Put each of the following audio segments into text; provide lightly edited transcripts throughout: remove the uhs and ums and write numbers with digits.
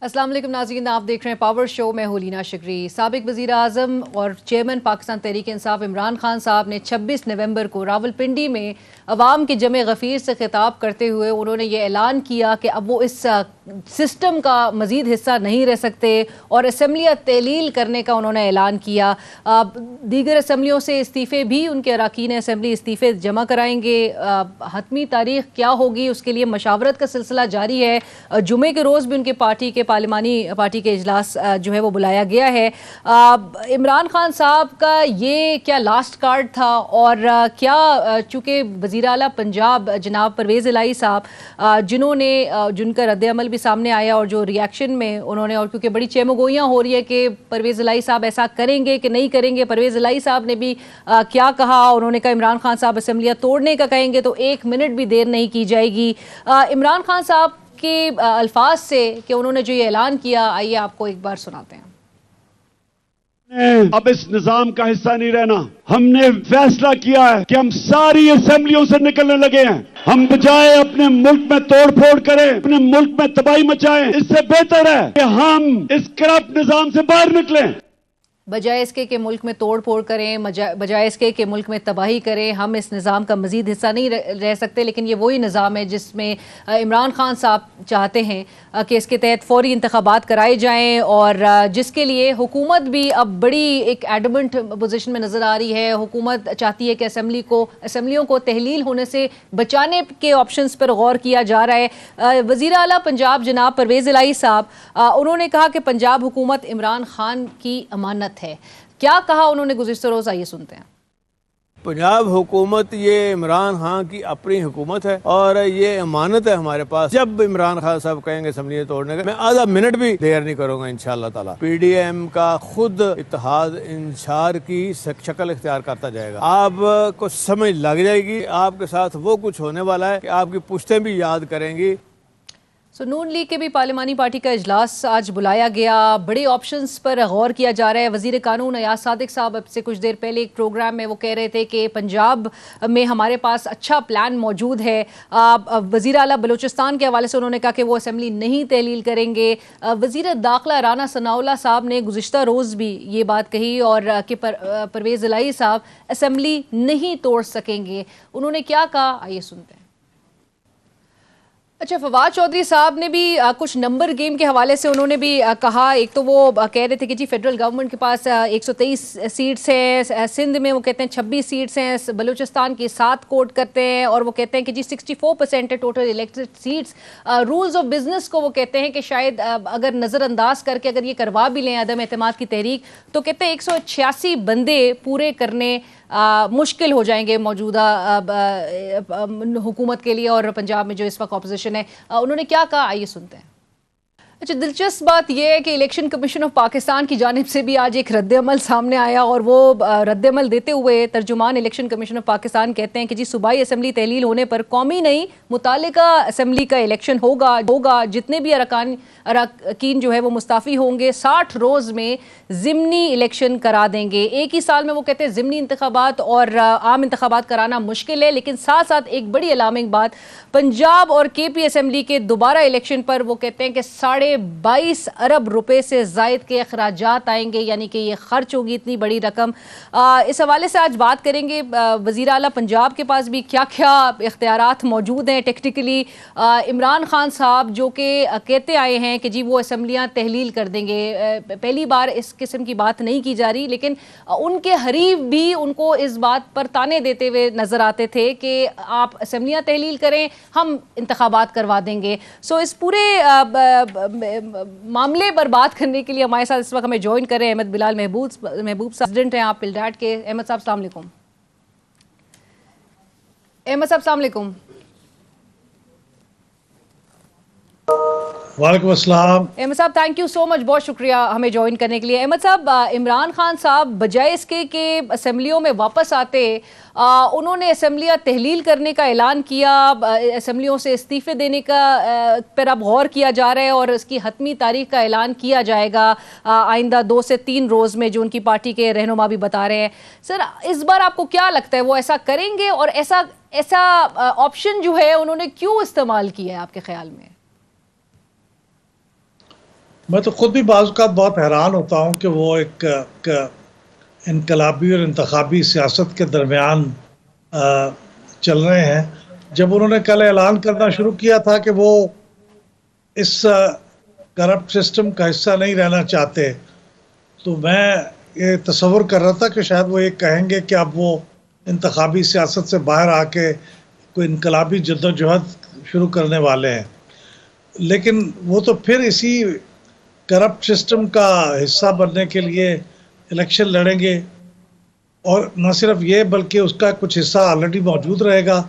السلام علیکم ناظرین، آپ دیکھ رہے ہیں پاور شو میں ہولینا شکری۔ سابق وزیر اعظم اور چیئرمین پاکستان تحریک انصاف عمران خان صاحب نے 26 نومبر کو راولپنڈی میں عوام کے جمع غفیر سے خطاب کرتے ہوئے انہوں نے یہ اعلان کیا کہ اب وہ اس سسٹم کا مزید حصہ نہیں رہ سکتے اور اسمبلیاں تحلیل کرنے کا انہوں نے اعلان کیا۔ دیگر اسمبلیوں سے استعفے بھی ان کے اراکین اسمبلی استعفے جمع کرائیں گے۔ حتمی تاریخ کیا ہوگی اس کے لیے مشاورت کا سلسلہ جاری ہے۔ جمعے کے روز بھی ان کے پارلیمانی پارٹی کے اجلاس جو ہے وہ بلایا گیا ہے۔ عمران خان صاحب کا یہ کیا لاسٹ کارڈ تھا اور کیا چونکہ وزیر اعلیٰ پنجاب جناب پرویز الہی صاحب جن کا رد عمل بھی سامنے آیا اور جو ری ایکشن میں انہوں نے، اور کیونکہ بڑی چیمگوئیاں ہو رہی ہے کہ پرویز الہی صاحب ایسا کریں گے کہ نہیں کریں گے، پرویز الہی صاحب نے بھی کیا کہا، انہوں نے کہا عمران خان صاحب اسمبلیاں توڑنے کا کہیں گے تو 1 منٹ بھی دیر نہیں کی جائے گی۔ عمران خان صاحب کے الفاظ سے کہ انہوں نے جو یہ اعلان کیا، آئیے آپ کو ایک بار سناتے ہیں۔ اب اس نظام کا حصہ نہیں رہنا۔ ہم نے فیصلہ کیا ہے کہ ہم ساری اسمبلیوں سے نکلنے لگے ہیں۔ ہم بجائے اپنے ملک میں توڑ پھوڑ کریں، اپنے ملک میں تباہی مچائیں، اس سے بہتر ہے کہ ہم اس کرپٹ نظام سے باہر نکلیں۔ بجائے اس کے کہ ملک میں توڑ پھوڑ کریں، بجائے اس کے کہ ملک میں تباہی کریں، ہم اس نظام کا مزید حصہ نہیں رہ سکتے۔ لیکن یہ وہی نظام ہے جس میں عمران خان صاحب چاہتے ہیں کہ اس کے تحت فوری انتخابات کرائے جائیں، اور جس کے لیے حکومت بھی اب بڑی ایک ایڈمنٹ پوزیشن میں نظر آ رہی ہے۔ حکومت چاہتی ہے کہ اسمبلیوں کو تحلیل ہونے سے بچانے کے آپشنز پر غور کیا جا رہا ہے۔ وزیر اعلیٰ پنجاب جناب پرویز الہی صاحب انہوں نے کہا کہ پنجاب حکومت عمران خان کی امانت ہے۔ کیا کہا انہوں نے گزشتہ روز، آئیے سنتے ہیں۔ پنجاب حکومت یہ عمران خان کی اپنی حکومت ہے اور یہ امانت ہے ہمارے پاس۔ جب عمران خان صاحب کہیں گے اسمبلی توڑنے کا، میں آدھا منٹ بھی دیر نہیں کروں گا انشاءاللہ تعالی۔ پی ڈی ایم کا خود اتحاد انشار کی شکل اختیار کرتا جائے گا۔ آپ کو سمجھ لگ جائے گی آپ کے ساتھ وہ کچھ ہونے والا ہے کہ آپ کی پشتیں بھی یاد کریں گی۔ نون لیگ کے بھی پارلیمانی پارٹی کا اجلاس آج بلایا گیا، بڑے آپشنز پر غور کیا جا رہا ہے۔ وزیر قانون ایاز صادق صاحب اب سے کچھ دیر پہلے ایک پروگرام میں وہ کہہ رہے تھے کہ پنجاب میں ہمارے پاس اچھا پلان موجود ہے۔ وزیر اعلیٰ بلوچستان کے حوالے سے انہوں نے کہا کہ وہ اسمبلی نہیں تحلیل کریں گے۔ وزیر داخلہ رانا ثناء اللہ صاحب نے گزشتہ روز بھی یہ بات کہی اور کہ پرویز الہی صاحب اسمبلی نہیں توڑ سکیں گے۔ انہوں نے کیا کہا، آئیے سنتے ہیں۔ اچھا، فواد چودھری صاحب نے بھی کچھ نمبر گیم کے حوالے سے انہوں نے بھی کہا۔ ایک تو وہ کہہ رہے تھے کہ جی فیڈرل گورنمنٹ کے پاس 123 سیٹس ہیں، سندھ میں وہ کہتے ہیں 26 سیٹس ہیں، بلوچستان کی 7 کوٹ کرتے ہیں، اور وہ کہتے ہیں کہ جی 64% ہے total elected seats. Rules of business کو وہ کہتے ہیں کہ شاید اگر نظر انداز کر کے اگر یہ کروا بھی لیں عدم اعتماد کی تحریک، تو کہتے ہیں 186 بندے پورے کرنے مشکل ہو جائیں گے موجودہ حکومت کے لیے اور پنجاب میں جو اس وقت اپوزیشن ہے۔ انہوں نے کیا کہا، آئیے سنتے ہیں۔ اچھا، دلچسپ بات یہ ہے کہ الیکشن کمیشن آف پاکستان کی جانب سے بھی آج ایک رد عمل سامنے آیا، اور وہ رد عمل دیتے ہوئے ترجمان الیکشن کمیشن آف پاکستان کہتے ہیں کہ جی صوبائی اسمبلی تحلیل ہونے پر قومی نہیں متعلقہ اسمبلی کا الیکشن ہوگا، جتنے بھی اراکین جو ہے وہ مستعفی ہوں گے 60 روز میں ضمنی الیکشن کرا دیں گے۔ ایک ہی سال میں وہ کہتے ہیں ضمنی انتخابات اور عام انتخابات کرانا مشکل ہے، لیکن ساتھ ساتھ ایک بڑی الارمنگ بات، پنجاب اور کے پی اسمبلی کے دوبارہ الیکشن پر وہ کہتے ہیں کہ 22.5 ارب روپے سے زائد کے اخراجات آئیں گے، یعنی کہ یہ خرچ ہوگی اتنی بڑی رقم۔ اس حوالے سے آج بات کریں گے وزیر اعلیٰ پنجاب کے پاس بھی کیا کیا اختیارات موجود ہیں ٹیکٹیکلی۔ عمران خان صاحب جو کہ کہتے آئے ہیں کہ جی وہ اسمبلیاں تحلیل کر دیں گے، پہلی بار اس قسم کی بات نہیں کی جا رہی، لیکن ان کے حریف بھی ان کو اس بات پر تانے دیتے ہوئے نظر آتے تھے کہ آپ اسمبلیاں تحلیل کریں، ہم انتخابات کروا دیں گے۔ اس پورے معاملے پر بات کرنے کے لیے ہمارے ساتھ اس وقت ہمیں جوائن کر رہے ہیں احمد بلال محبوب پریزیڈنٹ ہیں آپ پلڈیٹ کے۔ احمد صاحب السلام علیکم۔ احمد صاحب السلام علیکم۔ وعلیکم السلام۔ احمد صاحب تھینک یو سو مچ، بہت شکریہ ہمیں جوائن کرنے کے لیے۔ احمد صاحب، عمران خان صاحب بجائے اس کے کہ اسمبلیوں میں واپس آتے، انہوں نے اسمبلیاں تحلیل کرنے کا اعلان کیا، اسمبلیوں سے استعفے دینے کا پر اب غور کیا جا رہا ہے اور اس کی حتمی تاریخ کا اعلان کیا جائے گا آئندہ 2 سے 3 روز میں، جو ان کی پارٹی کے رہنما بھی بتا رہے ہیں۔ سر، اس بار آپ کو کیا لگتا ہے وہ ایسا کریں گے، اور ایسا آپشن جو ہے انہوں نے کیوں استعمال کیا ہے آپ کے خیال میں؟ میں تو خود بھی بعض اوقات بہت حیران ہوتا ہوں کہ وہ ایک انقلابی اور انتخابی سیاست کے درمیان چل رہے ہیں. جب انہوں نے کل اعلان کرنا شروع کیا تھا کہ وہ اس کرپٹ سسٹم کا حصہ نہیں رہنا چاہتے، تو میں یہ تصور کر رہا تھا کہ شاید وہ یہ کہیں گے کہ اب وہ انتخابی سیاست سے باہر آ کے کوئی انقلابی جدوجہد شروع کرنے والے ہیں. لیکن وہ تو پھر اسی کرپٹ سسٹم کا حصہ بننے کے لیے الیکشن لڑیں گے، اور نہ صرف یہ بلکہ اس کا کچھ حصہ آلریڈی موجود رہے گا.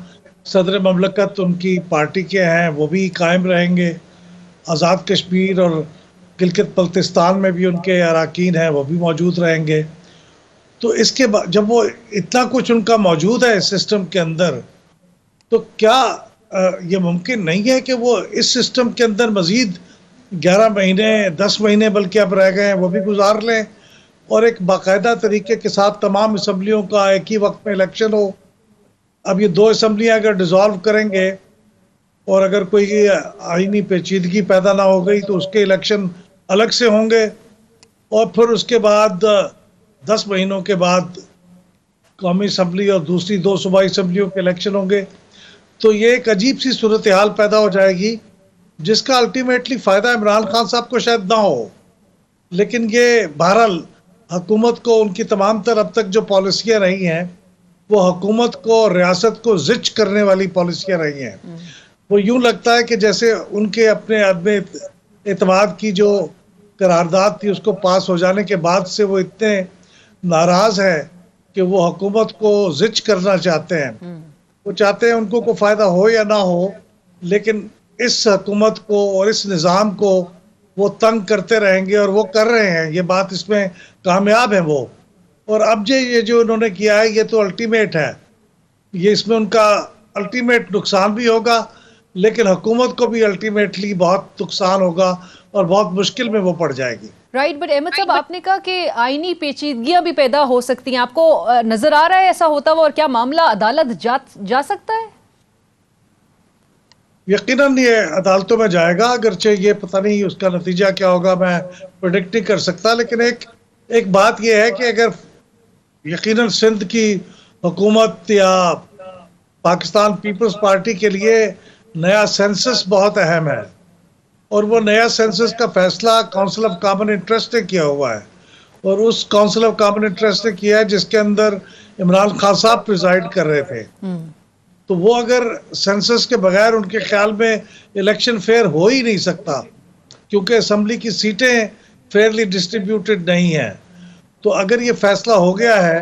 صدر مملکت ان کی پارٹی کے ہیں، وہ بھی قائم رہیں گے. آزاد کشمیر اور گلگت بلتستان میں بھی ان کے اراکین ہیں، وہ بھی موجود رہیں گے. تو اس کے بعد جب وہ اتنا کچھ ان کا موجود ہے اس سسٹم کے اندر، تو کیا یہ ممکن نہیں ہے کہ وہ اس سسٹم کے اندر مزید 11 مہینے 10 مہینے بلکہ اب رہ گئے ہیں وہ بھی گزار لیں، اور ایک باقاعدہ طریقے کے ساتھ تمام اسمبلیوں کا ایک ہی وقت میں الیکشن ہو. اب یہ 2 اسمبلیاں اگر ڈیزالو کریں گے اور اگر کوئی آئینی پیچیدگی پیدا نہ ہو گئی تو اس کے الیکشن الگ سے ہوں گے، اور پھر اس کے بعد 10 مہینوں کے بعد قومی اسمبلی اور دوسری 2 صوبائی اسمبلیوں کے الیکشن ہوں گے. تو یہ ایک عجیب سی صورتحال پیدا ہو جائے گی جس کا الٹیمیٹلی فائدہ عمران خان صاحب کو شاید نہ ہو، لیکن یہ بہرحال حکومت کو ان کی تمام تر اب تک جو پالیسیاں رہی ہیں وہ حکومت کو اور ریاست کو زچ کرنے والی پالیسیاں رہی ہیں. وہ یوں لگتا ہے کہ جیسے ان کے اپنے عدم اعتماد کی جو قرارداد تھی اس کو پاس ہو جانے کے بعد سے وہ اتنے ناراض ہیں کہ وہ حکومت کو زچ کرنا چاہتے ہیں. وہ چاہتے ہیں ان کو کوئی فائدہ ہو یا نہ ہو، لیکن اس حکومت کو اور اس نظام کو وہ تنگ کرتے رہیں گے، اور وہ کر رہے ہیں. یہ بات اس میں کامیاب ہیں وہ. اور اب یہ جو انہوں نے کیا ہے یہ تو الٹیمیٹ ہے، یہ اس میں ان کا الٹیمیٹ نقصان بھی ہوگا، لیکن حکومت کو بھی الٹیمیٹلی بہت نقصان ہوگا اور بہت مشکل میں وہ پڑ جائے گی. رائٹ، بٹ احمد صاحب آپ نے کہا کہ آئینی پیچیدگیاں بھی پیدا ہو سکتی ہیں، آپ کو نظر آ رہا ہے ایسا ہوتا ہوا، اور کیا معاملہ عدالت جا سکتا ہے؟ یقیناً یہ عدالتوں میں جائے گا، اگرچہ یہ پتہ نہیں اس کا نتیجہ کیا ہوگا، میں پریڈکٹ نہیں کر سکتا. لیکن ایک بات یہ ہے کہ اگر یقیناً سندھ کی حکومت یا پاکستان پیپلز پارٹی کے لیے نیا سینسس بہت اہم ہے، اور وہ نیا سینسس کا فیصلہ کونسل آف کامن انٹرسٹ نے کیا ہوا ہے، اور اس کونسل آف کامن انٹرسٹ نے کیا ہے جس کے اندر عمران خان صاحب پریزائڈ کر رہے تھے. تو وہ اگر سینسس کے بغیر ان کے خیال میں الیکشن فیئر ہو ہی نہیں سکتا، کیونکہ اسمبلی کی سیٹیں فیئرلی ڈسٹریبیوٹڈ نہیں ہیں. تو اگر یہ فیصلہ ہو گیا ہے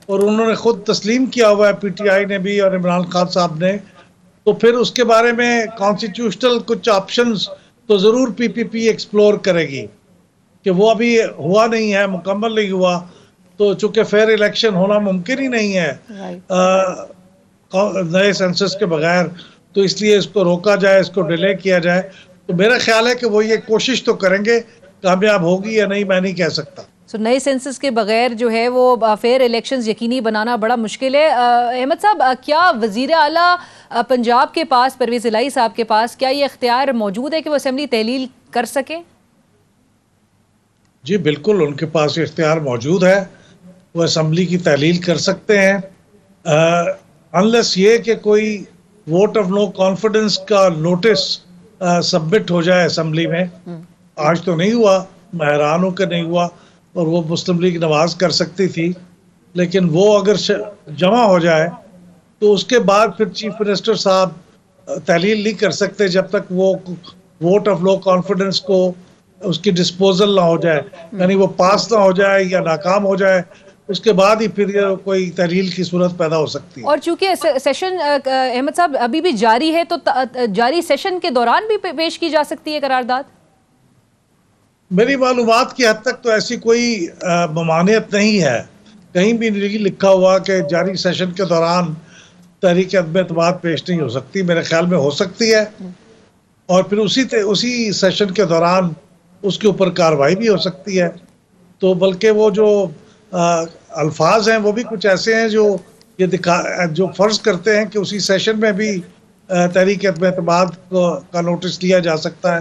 اور انہوں نے خود تسلیم کیا ہوا ہے، پی ٹی آئی نے بھی اور عمران خان صاحب نے، تو پھر اس کے بارے میں کانسٹیٹیوشنل کچھ آپشنز تو ضرور پی پی پی ایکسپلور کرے گی کہ وہ ابھی ہوا نہیں ہے، مکمل نہیں ہوا، تو چونکہ فیئر الیکشن ہونا ممکن ہی نہیں ہے نئے سینسس کے بغیر، تو اس لیے اس کو روکا جائے، اس کو ڈیلے کیا جائے. تو میرا خیال ہے کہ وہ یہ کوشش تو کریں گے، کامیاب ہوگی یا نہیں میں نہیں کہہ سکتا. نئے سینسس کے بغیر جو ہے وہ فیئر الیکشنز یقینی بنانا بڑا مشکل ہے. احمد صاحب، کیا وزیر اعلیٰ پنجاب کے پاس پرویز الہی صاحب کے پاس کیا یہ اختیار موجود ہے کہ وہ اسمبلی تحلیل کر سکے؟ جی بالکل، ان کے پاس یہ اختیار موجود ہے، وہ اسمبلی کی تحلیل کر سکتے ہیں، انلیس یہ کہ کوئی ووٹ آف نو کانفیڈنس کا نوٹس سبمٹ ہو جائے اسمبلی میں. آج تو نہیں ہوا، میں حیران ہوں کہ نہیں ہوا، اور وہ مسلم لیگ نواز کر سکتی تھی، لیکن وہ اگر جمع ہو جائے تو اس کے بعد پھر چیف منسٹر صاحب تحلیل نہیں کر سکتے جب تک وہ ووٹ آف نو کانفیڈنس کو اس کی ڈسپوزل نہ ہو جائے، یعنی وہ پاس نہ ہو جائے یا ناکام ہو جائے، اس کے بعد ہی پھر کوئی تحلیل کی صورت پیدا ہو سکتی ہے. اور چونکہ سیشن احمد صاحب ابھی بھی جاری ہے، تو جاری سیشن کے دوران بھی پیش کی جا سکتی ہے قرارداد؟ میری معلومات کی حد تک تو ایسی کوئی ممانعت نہیں ہے، کہیں بھی نہیں لکھا ہوا کہ جاری سیشن کے دوران تحریک عدم اعتماد پیش نہیں ہو سکتی. میرے خیال میں ہو سکتی ہے، اور پھر اسی سیشن کے دوران اس کے اوپر کارروائی بھی ہو سکتی ہے. تو بلکہ وہ جو الفاظ ہیں وہ بھی کچھ ایسے ہیں جو فرض کرتے ہیں کہ اسی سیشن میں بھی تحریک عدم اعتماد کا نوٹس لیا جا سکتا ہے.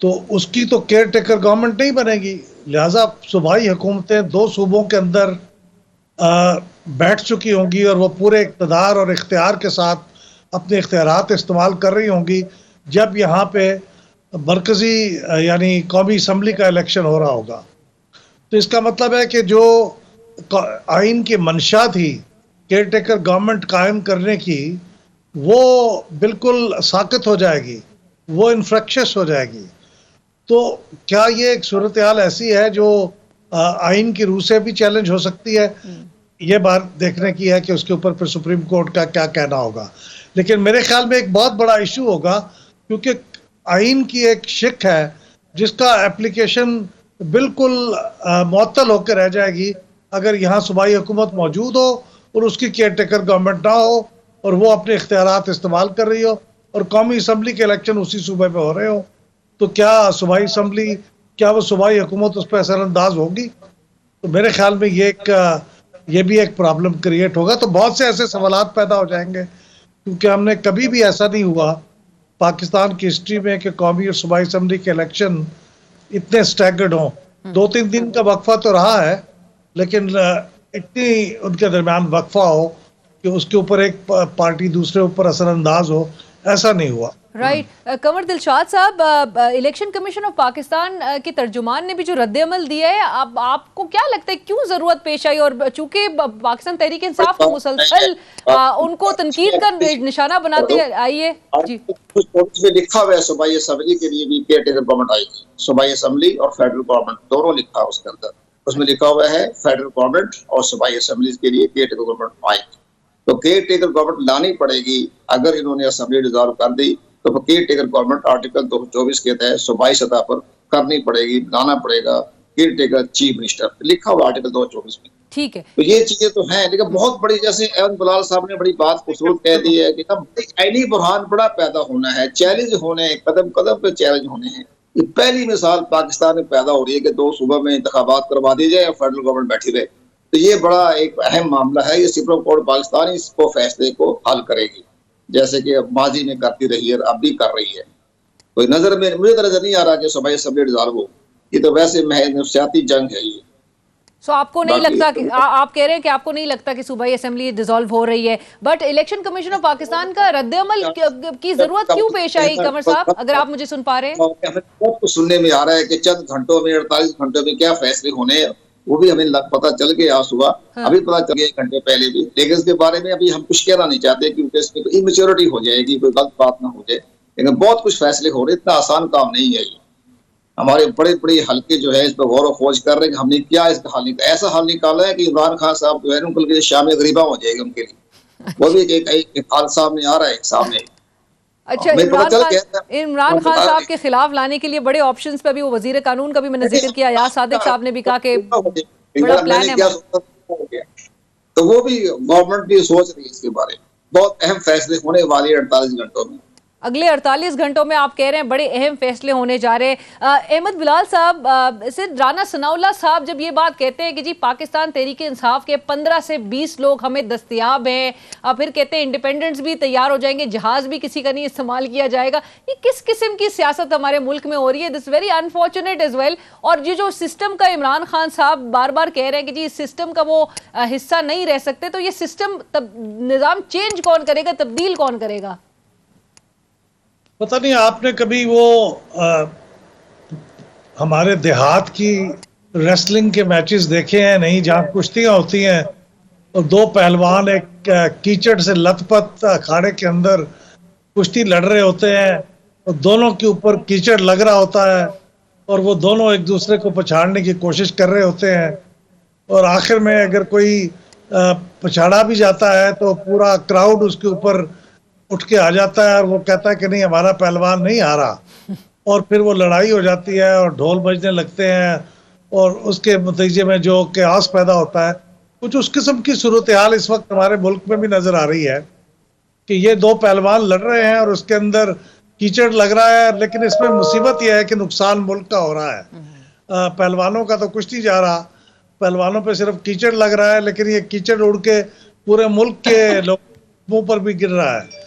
تو اس کی تو کیئر ٹیکر گورنمنٹ نہیں بنے گی. لہٰذا صوبائی حکومتیں 2 صوبوں کے اندر بیٹھ چکی ہوں گی اور وہ پورے اقتدار اور اختیار کے ساتھ اپنے اختیارات استعمال کر رہی ہوں گی جب یہاں پہ مرکزی یعنی قومی اسمبلی کا الیکشن ہو رہا ہوگا. تو اس کا مطلب ہے کہ جو آئین کی منشا تھی کیئر ٹیکر گورنمنٹ قائم کرنے کی وہ بالکل ساقط ہو جائے گی, وہ انفریکشس ہو جائے گی. تو کیا یہ ایک صورتحال ایسی ہے جو آئین کی روح سے بھی چیلنج ہو سکتی ہے؟ یہ بات دیکھنے کی ہے کہ اس کے اوپر پھر سپریم کورٹ کا کیا کہنا ہوگا. لیکن میرے خیال میں ایک بہت بڑا ایشو ہوگا کیونکہ آئین کی ایک شک ہے جس کا اپلیکیشن بالکل معطل ہو کے رہ جائے گی اگر یہاں صوبائی حکومت موجود ہو اور اس کی کیئر ٹیکر گورنمنٹ نہ ہو اور وہ اپنے اختیارات استعمال کر رہی ہو اور قومی اسمبلی کے الیکشن اسی صوبے پہ ہو رہے ہو. تو کیا صوبائی اسمبلی, کیا وہ صوبائی حکومت اس پہ اثر انداز ہوگی؟ تو میرے خیال میں یہ بھی ایک پرابلم کریٹ ہوگا. تو بہت سے ایسے سوالات پیدا ہو جائیں گے کیونکہ ہم نے کبھی بھی ایسا نہیں ہوا پاکستان کی ہسٹری میں کہ قومی اور صوبائی اسمبلی کے الیکشن اتنے سٹیگرڈ ہوں. 2-3 دن کا وقفہ تو رہا ہے لیکن اتنی ان کے درمیان وقفہ ہو کہ اس کے اوپر ایک پارٹی دوسرے اوپر اثر انداز ہو, ایسا نہیں ہوا. رائٹ. قمر دلشاد صاحب, الیکشن کمیشن آف پاکستان کے ترجمان نے بھی جو رد عمل دیا ہے, اب آپ کو کیا لگتا ہے کیوں ضرورت پیش آئی؟ اور چونکہ پاکستان تحریک انصاف کو مسلسل ان کو تنقید کا نشانہ بناتے آئی ہے. جی, لکھا ہوا ہے صوبائی اسمبلی کے لیے بھی کیئر ٹیکر گورنمنٹ آئی تھی, صوبائی اسمبلی اور فیڈرل گورنمنٹ دونوں لکھا اس کے اندر. اس میں لکھا ہوا ہے فیڈرل گورنمنٹ اور صوبائی اسمبلی کے لیے کیئر ٹیکر گورنمنٹ آئی تھی. تو کیئر ٹیکر گورنمنٹ لانی پڑے گی. اگر انہوں نے اسمبلی ڈیزالو کر دی تو کیئر ٹیکر گورنمنٹ آرٹیکل 224 کے تحت صوبائی سطح پر کرنی پڑے گی, لانا پڑے گا کیئر ٹیکر چیف منسٹر, لکھا ہوا آرٹیکل 224 میں. ٹھیک ہے, تو یہ چیزیں تو ہیں لیکن بہت بڑی, جیسے ایون بلال صاحب نے بڑی بات خوبصورت کہہ دی ہے کہ آئینی بحران بڑا پیدا ہونا ہے, چیلنج ہونے ہیں, قدم قدم پہ چیلنج ہونے ہیں. یہ پہلی مثال پاکستان میں پیدا ہو رہی ہے کہ 2 صوبوں میں انتخابات کروا دی جائے اور فیڈرل گورنمنٹ بیٹھی رہے. تو یہ بڑا ایک اہم معاملہ ہے. یہ سپریم کورٹ پاکستان اس کو فیصلے کو حل کرے گی جیسے کہ ماضی میں کرتی رہی ہے, اب بھی کر رہی ہے. کوئی مجھے نظر نہیں آ رہا کہ صوبائی اسمبلی ڈیزالو ہو. یہ تو ویسے محض نفسیاتی جنگ ہے. یہ سو آپ کو نہیں لگتا کہ آپ کہہ رہے ہیں کہ آپ کو نہیں لگتا کہ صوبائی اسمبلی ڈیزالو ہو رہی ہے, but election commission of Pakistan کا رد عمل کی ضرورت کیوں پیش آئی قمر صاحب, اگر آپ مجھے سن پا رہے ہیں؟ بہت کچھ سننے میں آ رہا ہے کہ چند گھنٹوں میں 48 گھنٹوں میں کیا فیصلے ہونے ہیں, وہ بھی ہمیں پتہ چل گیا صبح, ابھی پتہ چل گیا 1 گھنٹے پہلے بھی. لیکن اس کے بارے میں ابھی ہم کچھ کہنا نہیں چاہتے کیونکہ اس میں کوئی میچورٹی ہو جائے گی, کوئی غلط بات نہ ہو جائے. لیکن بہت کچھ فیصلے ہو رہے, اتنا آسان کام نہیں ہے. یہ ہمارے بڑے بڑے حلقے جو ہے اس پہ غور و خوض کر رہے ہیں کہ ہم نے کیا اس کا حل ایسا حل نکالا ہے کہ عمران خان صاحب جو ہے ان کے لیے شام غریبہ ہو جائے گی ان کے لیے. وہ بھی ایک حال سامنے آ رہا ہے سامنے. اچھا, عمران خان صاحب کے خلاف لانے کے لیے بڑے آپشنز پہ بھی وہ وزیر قانون کا بھی میں نے ذکر کیا, ایاز صادق صاحب نے بھی کہا کہ بڑا پلان ہے. تو وہ بھی گورنمنٹ بھی سوچ رہی ہے اس کے بارے میں. بہت اہم فیصلے ہونے والے 48 گھنٹوں میں. اگلے 48 گھنٹوں میں آپ کہہ رہے ہیں بڑے اہم فیصلے ہونے جا رہے ہیں. احمد بلال صاحب, رانا ثناء اللہ صاحب جب یہ بات کہتے ہیں کہ جی پاکستان تحریک انصاف کے 15 سے 20 لوگ ہمیں دستیاب ہیں, پھر کہتے ہیں انڈیپینڈنٹس بھی تیار ہو جائیں گے, جہاز بھی کسی کا نہیں استعمال کیا جائے گا, یہ کس قسم کی سیاست ہمارے ملک میں ہو رہی ہے؟ This very unfortunate as well. اور یہ جو سسٹم کا عمران خان صاحب بار بار کہہ رہے ہیں کہ جی اس سسٹم کا وہ حصہ نہیں رہ سکتے, تو یہ سسٹم نظام چینج کون کرے گا, تبدیل کون کرے گا؟ پتہ نہیں آپ نے کبھی وہ ہمارے دیہات کی ریسلنگ کے میچز دیکھے ہیں نہیں, جہاں کشتیاں ہوتی ہیں اور 2 پہلوان ایک کیچڑ سے لت پت اکھاڑے کے اندر کشتی لڑ رہے ہوتے ہیں اور دونوں کے اوپر کیچڑ لگ رہا ہوتا ہے اور وہ دونوں ایک دوسرے کو پچھاڑنے کی کوشش کر رہے ہوتے ہیں, اور آخر میں اگر کوئی پچھاڑا بھی جاتا ہے تو پورا کراؤڈ اس کے اوپر اٹھ کے آ جاتا ہے اور وہ کہتا ہے کہ نہیں ہمارا پہلوان نہیں آ رہا, اور پھر وہ لڑائی ہو جاتی ہے اور ڈھول بجنے لگتے ہیں اور اس کے نتیجے میں جو کیاس پیدا ہوتا ہے. کچھ اس قسم کی صورتحال اس وقت ہمارے ملک میں بھی نظر آ رہی ہے کہ یہ 2 پہلوان لڑ رہے ہیں اور اس کے اندر کیچڑ لگ رہا ہے, لیکن اس میں مصیبت یہ ہے کہ نقصان ملک کا ہو رہا ہے. پہلوانوں کا تو کچھ نہیں جا رہا, پہلوانوں پہ صرف کیچڑ لگ رہا ہے, لیکن یہ کیچڑ اڑ کے پورے ملک کے لوگوں پر بھی گر رہا ہے.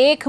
1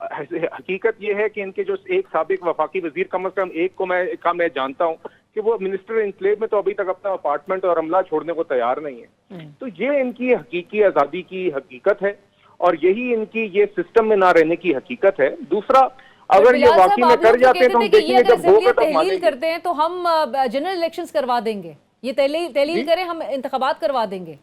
حقیقت یہ ہے کہ ان کے جو ایک سابق وفاقی وزیر کم از کم ایک کو میں جانتا ہوں کہ وہ منسٹر انکلیو میں تو ابھی تک اپنا اپارٹمنٹ اور عملہ چھوڑنے کو تیار نہیں ہے. تو یہ ان کی حقیقی آزادی کی حقیقت ہے اور یہی ان کی یہ سسٹم میں نہ رہنے کی حقیقت ہے. دوسرا اگر یہ واقعی میں کر جاتے ہیں تو ہم دیکھیں گے جب ہوگا تو تحلیل کرتے ہیں تو ہم جنرل الیکشنز کروا دیں گے. یہ تحلیل کریں ہم انتخابات کروا دیں گے.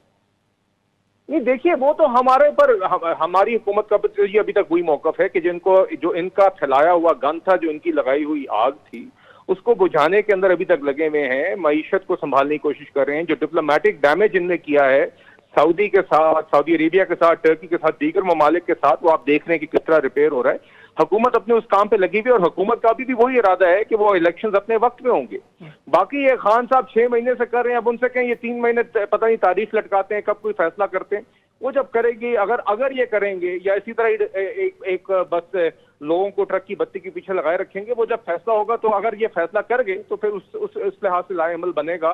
نہیں دیکھیے وہ تو ہمارے پر ہماری حکومت کا یہ ابھی تک وہی موقف ہے کہ جو ان کا پھیلایا ہوا گن تھا, جو ان کی لگائی ہوئی آگ تھی, اس کو بجھانے کے اندر ابھی تک لگے ہوئے ہیں. معیشت کو سنبھالنے کی کوشش کر رہے ہیں. جو ڈپلومیٹک ڈیمیج ان نے کیا ہے سعودی کے ساتھ, سعودی عربیہ کے ساتھ, ٹرکی کے ساتھ, دیگر ممالک کے ساتھ, وہ آپ دیکھ رہے ہیں کہ کس طرح ریپیئر ہو رہا ہے. حکومت اپنے اس کام پہ لگی ہوئی اور حکومت کا بھی وہی ارادہ ہے کہ وہ الیکشنز اپنے وقت میں ہوں گے. باقی یہ خان صاحب 6 مہینے سے کر رہے ہیں, اب ان سے کہیں یہ 3 مہینے پتہ نہیں تاریخ لٹکاتے ہیں کب کوئی فیصلہ کرتے ہیں. وہ جب کریں گے, اگر یہ کریں گے یا اسی طرح ایک بس لوگوں کو ٹرک کی بتی کے پیچھے لگائے رکھیں گے, وہ جب فیصلہ ہوگا تو اگر یہ فیصلہ کر گئے تو پھر اس لحاظ سے لائے عمل بنے گا.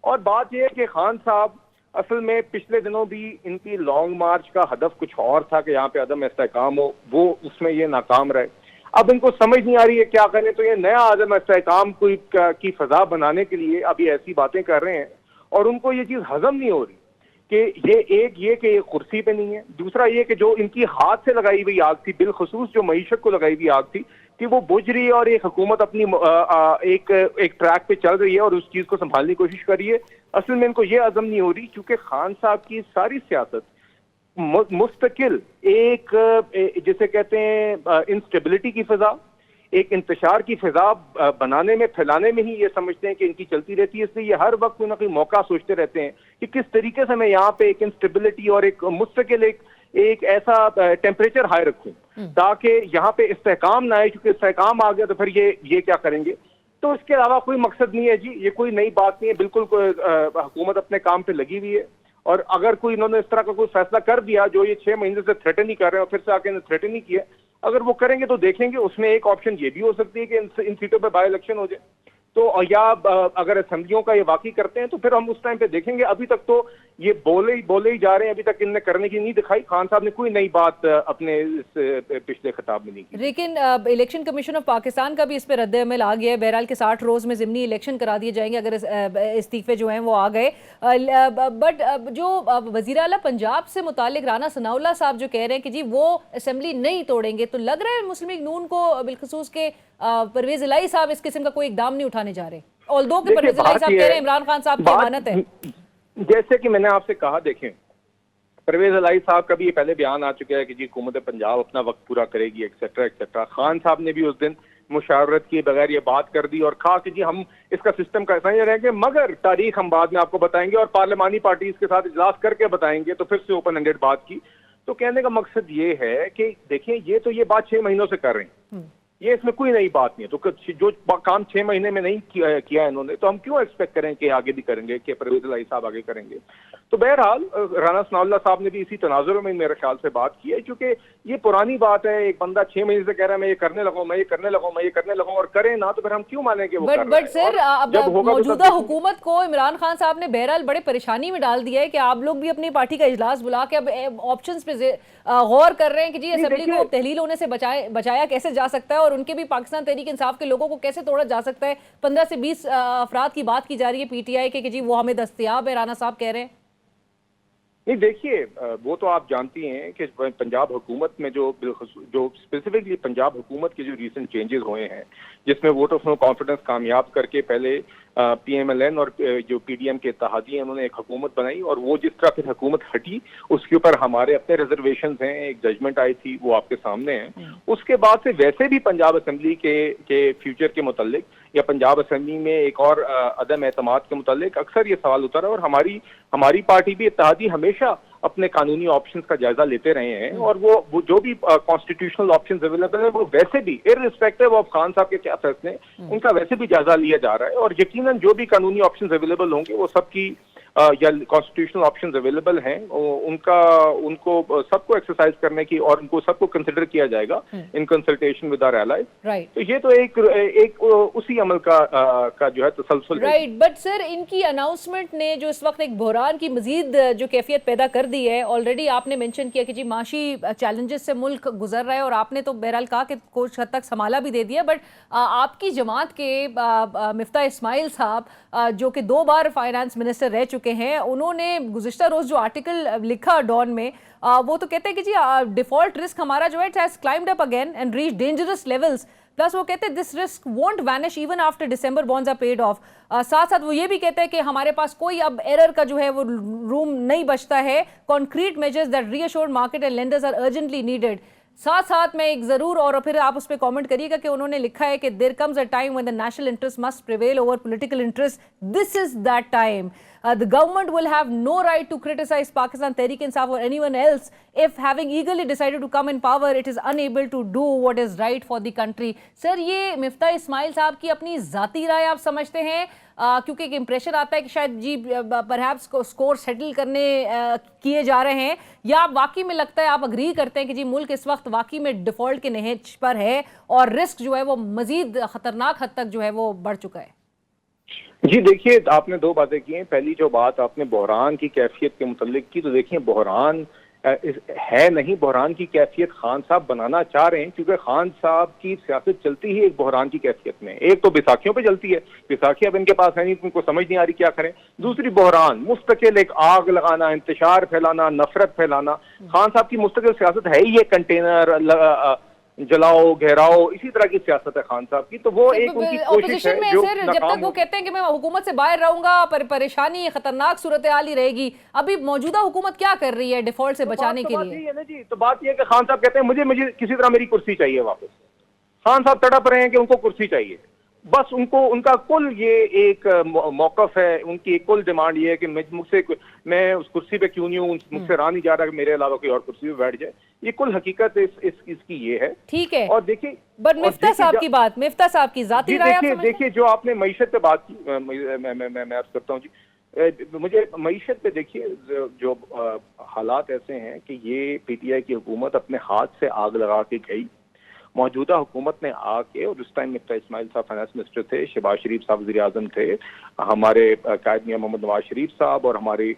اور بات یہ ہے کہ خان صاحب اصل میں پچھلے دنوں بھی ان کی لانگ مارچ کا ہدف کچھ اور تھا کہ یہاں پہ عدم استحکام ہو, وہ اس میں یہ ناکام رہے. اب ان کو سمجھ نہیں آ رہی ہے کیا کریں, تو یہ نیا عدم استحکام کی فضا بنانے کے لیے ابھی ایسی باتیں کر رہے ہیں اور ان کو یہ چیز ہضم نہیں ہو رہی کہ یہ کہ کرسی پہ نہیں ہے. دوسرا یہ کہ جو ان کی ہاتھ سے لگائی ہوئی آگ تھی, بالخصوص جو معیشت کو لگائی ہوئی آگ تھی, کہ وہ بجھ رہی ہے اور ایک حکومت اپنی ایک ٹریک پہ چل رہی ہے اور اس چیز کو سنبھالنے کی کوشش کر رہی ہے. اصل میں ان کو یہ عزم نہیں ہو رہی کیونکہ خان صاحب کی ساری سیاست مستقل ایک جسے کہتے ہیں انسٹیبلٹی کی فضا, ایک انتشار کی فضا بنانے میں, پھیلانے میں ہی یہ سمجھتے ہیں کہ ان کی چلتی رہتی ہے. اس لیے یہ ہر وقت کوئی نہ کوئی موقع سوچتے رہتے ہیں کہ کس طریقے سے میں یہاں پہ ایک انسٹیبلٹی اور ایک مستقل ایک ایسا ٹیمپریچر ہائی رکھوں تاکہ یہاں پہ استحکام نہ آئے, کیونکہ استحکام آ گیا تو پھر یہ کیا کریں گے. تو اس کے علاوہ کوئی مقصد نہیں ہے جی, یہ کوئی نئی بات نہیں ہے. بالکل حکومت اپنے کام پہ لگی ہوئی ہے اور اگر کوئی انہوں نے اس طرح کا کوئی فیصلہ کر دیا جو یہ 6 مہینے سے تھریٹن ہی کر رہے ہیں اور پھر سے آ کے تھریٹن نہیں کیا, اگر وہ کریں گے تو دیکھیں گے. اس میں ایک آپشن یہ بھی ہو سکتی ہے کہ ان سیٹوں پہ بائی الیکشن ہو جائے, تو یا اگر اسمبلیوں کا یہ واقعی کرتے ہیں تو پھر ہم اس ٹائم پہ دیکھیں گے. ابھی تک تو یہ بولے ہی جا رہے ہیں, ابھی تک ان نے کرنے کی نہیں دکھائی. خان صاحب نے کوئی نئی بات اپنے اس پچھلے خطاب میں نہیں کی. لیکن الیکشن کمیشن آف پاکستان کا بھی اس پہ رد عمل آ گیا ہے. بہرحال کہ 60 روز میں ضمنی الیکشن کرا دیے جائیں گے اگر استعفے جو ہیں وہ آ گئے. بٹ جو وزیر اعلیٰ پنجاب سے متعلق رانا ثناء اللہ صاحب جو کہہ رہے ہیں کہ جی وہ اسمبلی نہیں توڑیں گے, تو لگ رہا ہے مسلم لیگ نون کو بالخصوص کے پرویز الہی صاحب اس قسم کا کوئی اقدام نہیں اٹھانے جا رہے, although کہ پرویز الہی صاحب کہہ رہے ہیں عمران خان صاحب کی امانت ہے. جیسے کہ میں نے آپ سے کہا, دیکھیں پرویز الہی صاحب کا بھی یہ پہلے بیان آ چکا ہے کہ جی حکومت پنجاب اپنا وقت پورا کرے گی ایکسیٹرا ایکسیٹرا. خان صاحب نے بھی اس دن مشاورت کیے بغیر یہ بات کر دی اور کہا کہ جی ہم اس کا سسٹم کیسا ہی رہیں گے, مگر تاریخ ہم بعد میں آپ کو بتائیں گے اور پارلیمانی پارٹیز کے ساتھ اجلاس کر کے بتائیں گے. تو پھر سے اوپن ہینڈڈ بات کی. تو کہنے کا مقصد یہ ہے کہ دیکھیں یہ تو یہ بات 6 مہینوں سے کر رہے ہیں, یہ اس میں کوئی نئی بات نہیں ہے. تو جو کام 6 مہینے میں نہیں کیا انہوں نے, تو ہم کیوں ایکسپیکٹ کریں کہ آگے بھی کریں گے, کہ پرویز الہی صاحب آگے کریں گے. تو بہرحال رانا ثناء اللہ صاحب نے بھی اسی تناظر میں میرے خیال سے بات کی ہے, کیونکہ یہ پرانی بات ہے. ایک بندہ 6 مہینے سے کہہ رہا ہے میں یہ کرنے لگا ہوں, میں یہ کرنے لگا ہوں, میں یہ کرنے لگا ہوں, اور کرے نہ تو پھر ہم کیوں مانیں گے وہ کر رہا ہے. بٹ سر اب موجودہ حکومت کو عمران خان صاحب نے بہرحال بڑے پریشانی میں ڈال دیا ہے کہ آپ لوگ بھی اپنی پارٹی کا اجلاس بلا کے اب آپشنز پہ غور کر رہے ہیں کہ جی اسمبلی کو تحلیل ہونے سے بچایا کیسے جا سکتا ہے اور ان کے بھی پاکستان تحریک انصاف کے لوگوں کو کیسے توڑا جا سکتا ہے. 15 سے 20 افراد کی بات کی جا رہی ہے پی ٹی آئی کے کہ جی وہ ہمیں دستیاب ہے, رانا صاحب کہہ رہے ہیں. نہیں دیکھیے وہ تو آپ جانتی ہیں کہ پنجاب حکومت میں جو اسپیسیفکلی پنجاب حکومت کے جو ریسنٹ چینجز ہوئے ہیں, جس میں ووٹ آف نو کانفیڈنس کامیاب کر کے پہلے پی ایم ایل این اور جو پی ڈی ایم کے اتحادی ہیں انہوں نے ایک حکومت بنائی, اور وہ جس طرح پھر حکومت ہٹی اس کے اوپر ہمارے اپنے ریزرویشنز ہیں. ایک ججمنٹ آئی تھی وہ آپ کے سامنے ہیں. اس کے بعد سے ویسے بھی پنجاب اسمبلی کے فیوچر کے متعلق یا پنجاب اسمبلی میں ایک اور عدم اعتماد کے متعلق اکثر یہ سوال ہوتا رہا, اور ہماری پارٹی بھی اتحادی ہمیشہ اپنے قانونی آپشنز کا جائزہ لیتے رہے ہیں, اور وہ جو بھی کانسٹیٹیوشنل آپشنز اویلیبل ہیں وہ ویسے بھی ارریسپیکٹو آف خان صاحب کے کیا فیصلے ان کا ویسے بھی جائزہ لیا جا رہا ہے. اور یقیناً جو بھی قانونی آپشنز اویلیبل ہوں گے وہ سب کی یا کانسٹیٹیوشنل آپشنز اویلیبل ہیں ان کو سب کو ایکسرسائز کرنے کی اور ان کو سب کو کنسیڈر کیا جائے گا in consultation with our allies. تو یہ تو ایک اسی عمل کا جو ہے تسلسل ہے. رائٹ. بٹ سر ان کی اناؤنسمنٹ نے جو اس وقت ایک بحران کی مزید جو کیفیت پیدا کر دی ہے. آلریڈی آپ نے مینشن کیا کہ جی معاشی چیلنجز سے ملک گزر رہا ہے اور آپ نے تو بہرحال کہا کہ کچھ حد تک سنبھالا بھی دے دیا, بٹ آپ کی جماعت کے مفتاح اسماعیل صاحب جو کہ 2 بار فائنانس منسٹر رہ چکے ہیں, انہوں نے گزشتہ روز جو آرٹیکل لکھا ڈان میں, وہ تو کہتے ہیں کہ جی ڈیفالٹ رسک ہمارا جو ہے it has climbed up again and reach dangerous levels. Plus وہ کہتے ہیں this risk won't vanish even after December bonds are paid off. ساتھ ساتھ وہ یہ بھی کہتے ہیں کہ ہمارے پاس کوئی اب ایرر کا جو ہے وہ روم نہیں بچتا ہے. Concrete measures that reassured market and lenders are urgently needed. ساتھ ساتھ میں ایک ضرور, اور پھر آپ اس پہ کامنٹ کریے گا, کہ انہوں نے لکھا ہے کہ there comes a time when the national interest must prevail over political interest. This is that time. The government will have no right to criticize Pakistan Tehreek-e-Insaf or anyone else if having eagerly decided to come in power it is unable to do what is right for the country. سر یہ مفتاح اسماعیل صاحب کی اپنی ذاتی رائے آپ سمجھتے ہیں, کیونکہ ایک امپریشن آتا ہے کہ شاید جی پرہیپس اسکور سیٹل کرنے کیے جا رہے ہیں, یا آپ واقعی میں لگتا ہے آپ اگری کرتے ہیں کہ جی ملک اس وقت واقعی میں ڈیفالٹ کے نہج پر ہے اور رسک جو ہے وہ مزید خطرناک حد تک جو ہے وہ بڑھ چکا ہے؟ جی دیکھیے, آپ نے 2 باتیں کی ہیں. پہلی جو بات آپ نے بحران کی کیفیت کے متعلق کی, تو دیکھیں بحران ہے نہیں, بحران کی کیفیت خان صاحب بنانا چاہ رہے ہیں, کیونکہ خان صاحب کی سیاست چلتی ہی ایک بحران کی کیفیت میں. ایک تو بیساکھیوں پہ چلتی ہے, بیساکھی اب ان کے پاس ہے نہیں, ان کو سمجھ نہیں آ رہی کیا کریں. دوسری بحران, مستقل ایک آگ لگانا, انتشار پھیلانا, نفرت پھیلانا. خان صاحب کی مستقل سیاست ہے ہی یہ کنٹینر جلاؤ گھیراؤ, اسی طرح کی سیاست ہے خان صاحب کی. تو وہ ایک ان کی کوشش ہے جو جب تک وہ کہتے ہیں کہ میں حکومت سے باہر رہوں گا پریشانی خطرناک صورتحال ہی رہے گی. ابھی موجودہ حکومت کیا کر رر ہے ڈیفالٹ سے بچانے کے لیے؟ جی تو بات یہ ہے کہ خان صاحب کہتے ہیں مجھے کسی طرح میری کرسی چاہیے واپس. خان صاحب تڑپ رہے ہیں کہ ان کو کرسی چاہیے, بس ان کا کل یہ ایک موقف ہے, ان کی کل ڈیمانڈ یہ ہے کہ میں اس کرسی پہ کیوں نہیں ہوں, مجھ سے رہا نہیں جا رہا کہ میرے علاوہ کوئی اور کرسی پہ بیٹھ جائے. یہ کل حقیقت اس کی یہ ہے. ٹھیک ہے, اور دیکھیے بٹ مفتاح صاحب کی بات, مفتاح صاحب کی ذاتی رائے دیکھیے جو آپ نے معیشت پہ بات کی, میں عرض کرتا ہوں جی, مجھے معیشت پہ دیکھیے جو حالات ایسے ہیں کہ یہ پی ٹی آئی کی حکومت اپنے ہاتھ سے آگ لگا کے گئی. موجودہ حکومت نے آ کے, اور اس ٹائم مفتاح اسماعیل صاحب فائنانس منسٹر تھے, شہباز شریف صاحب وزیر اعظم تھے, ہمارے قائد میاں محمد نواز شریف صاحب اور ہماری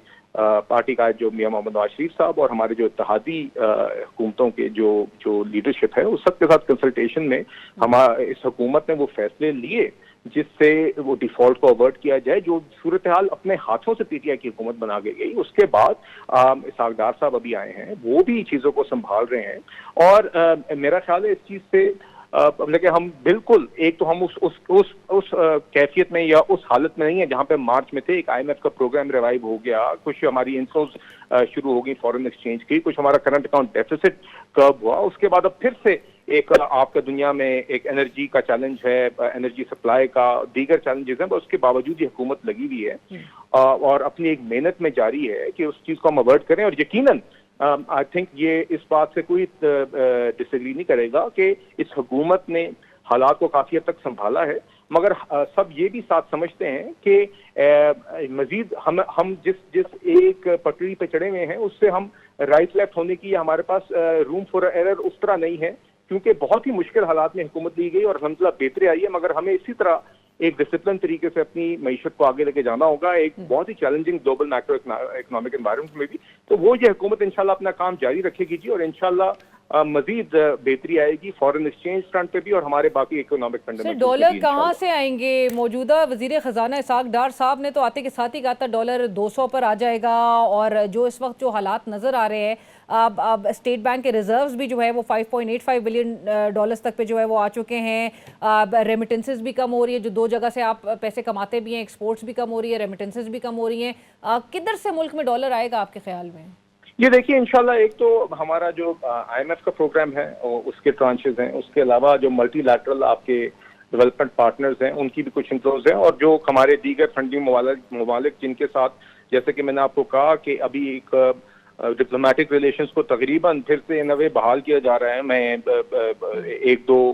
پارٹی قائد جو میاں محمد نواز شریف صاحب اور ہمارے جو اتحادی حکومتوں کے جو لیڈرشپ ہے اس سب کے ساتھ کنسلٹیشن میں اس حکومت نے وہ فیصلے لیے جس سے وہ ڈیفالٹ کو اوورٹ کیا جائے. جو صورتحال اپنے ہاتھوں سے پی ٹی آئی کی حکومت بنا کے گئی, اس کے بعد اسحاق ڈار صاحب ابھی آئے ہیں, وہ بھی چیزوں کو سنبھال رہے ہیں. اور میرا خیال ہے اس چیز سے لیکن ہم بالکل ایک تو ہم اس کیفیت میں یا اس حالت میں نہیں ہیں جہاں پہ مارچ میں تھے. ایک آئی ایم ایف کا پروگرام ریوائیو ہو گیا, کچھ ہماری انفلوز شروع ہو گئی فورن ایکسچینج کی, کچھ ہمارا کرنٹ اکاؤنٹ ڈیفیسٹ کرب ہوا. اس کے بعد اب پھر سے ایک آپ کا دنیا میں ایک انرجی کا چیلنج ہے, انرجی سپلائی کا, دیگر چیلنجز ہیں, اس کے باوجود یہ حکومت لگی ہوئی ہے اور اپنی ایک محنت میں جاری ہے کہ اس چیز کو ہم اوائڈ کریں. اور یقیناً آئی تھنک یہ اس بات سے کوئی ڈس ایگری نہیں کرے گا کہ اس حکومت نے حالات کو کافی حد تک سنبھالا ہے, مگر سب یہ بھی ساتھ سمجھتے ہیں کہ مزید ہم جس ایک پٹری پہ چڑھے ہوئے ہیں اس سے ہم رائٹ لیفٹ ہونے کی ہمارے پاس روم فار ایرر اس طرح نہیں ہے, کیونکہ بہت ہی مشکل حالات میں حکومت لی گئی اور الحمدللہ بہتری آئی ہے. مگر ہمیں اسی طرح ایک ڈسپلن طریقے سے اپنی معیشت کو آگے لے کے جانا ہوگا ایک بہت ہی challenging global macro economic environment میں بھی. تو وہ یہ حکومت انشاءاللہ اپنا کام جاری رکھے گی جی, اور انشاءاللہ مزید بہتری آئے گی فورن ایکسچینج فرنٹ پہ بھی اور ہمارے باقی اکنامک فنڈامنٹل. ڈالر کہاں سے آئیں گے؟ موجودہ وزیر خزانہ اسحاق ڈار صاحب نے تو آتے کے ساتھ ہی کہا تھا ڈالر 200 پر آ جائے گا, اور جو اس وقت جو حالات نظر آ رہے ہیں, اب اسٹیٹ بینک کے ریزروز بھی جو ہے وہ $5.85 بلین تک پہ جو ہے وہ آ چکے ہیں. ریمیٹنسز بھی کم ہو رہی ہے, جو 2 جگہ سے آپ پیسے کماتے بھی ہیں, ایکسپورٹس بھی کم ہو رہی ہے, ریمیٹنسز بھی کم ہو رہی ہیں. کدھر سے ملک میں ڈالر آئے گا آپ کے خیال میں؟ یہ دیکھیے انشاءاللہ ایک تو ہمارا جو آئی ایم ایف کا پروگرام ہے اس کے ٹرانچز ہیں, اس کے علاوہ جو ملٹی لیٹرل آپ کے ڈیولپمنٹ پارٹنرز ہیں ان کی بھی کچھ انفلوز ہیں, اور جو ہمارے دیگر فنڈنگ ممالک جن کے ساتھ جیسے کہ میں نے آپ کو کہا کہ ابھی ایک ڈپلومیٹک ریلیشنز کو تقریباً پھر سے نوے بحال کیا جا رہا ہے. میں 1-2